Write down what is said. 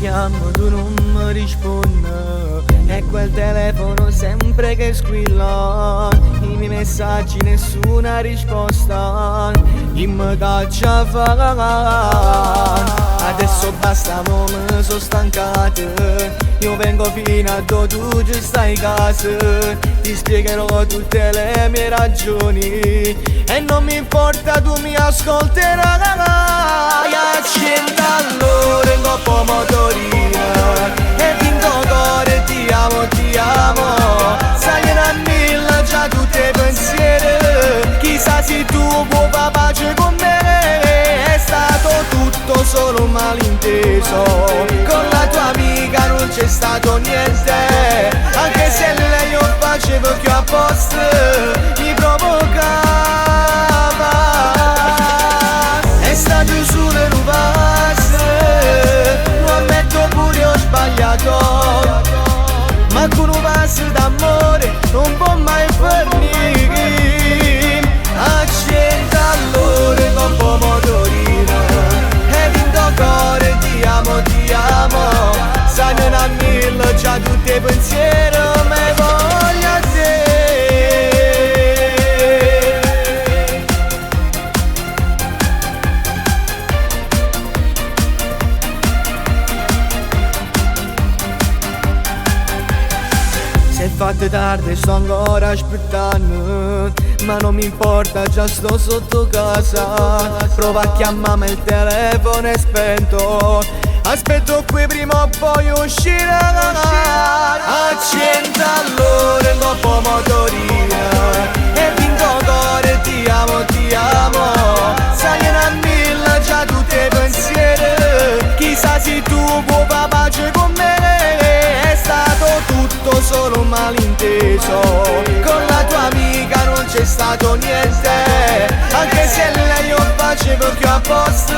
chiamo, tu non mi rispondi. E quel telefono sempre che squilla, i miei messaggi nessuna risposta. Dimmi che ci fa. Adesso basta, mo mi sono stancato. Io vengo fino a dove tu ci stai in casa. Ti spiegherò tutte le mie ragioni e non mi importa, tu mi ascolterai. Accendo allora in coppa motorina e vinto cuore, ti amo, ti amo. Sai una milla già tutti i pensieri. Chissà se tu puoi fare pace con me. È stato tutto solo un malinteso. Con la tua amica non c'è stato niente. Anche se lei io facevo più apposta, mi provocava. È stato solo un passo, lo ammetto pure ho sbagliato. Ma con un passo d'amore non può mai finire. Accendo allora con pomodorino e vinto cuore, ti amo, ti amo. Sai non a mille già tutti i pensieri, me voglio a te. Se è fatto tardi sto ancora aspettando, ma non mi importa, già sto sotto casa. Prova a chiamarmi, il telefono è spento. Aspetto qui prima o poi uscirà. Accendo allora in coppa motorina e vinto cuore, ti amo, ti amo. Sai una milla già tutti i pensieri. Chissà se tu puoi fare pace con me. È stato tutto solo un malinteso. Con la tua amica non c'è stato niente. Anche se lei io facevo più apposta,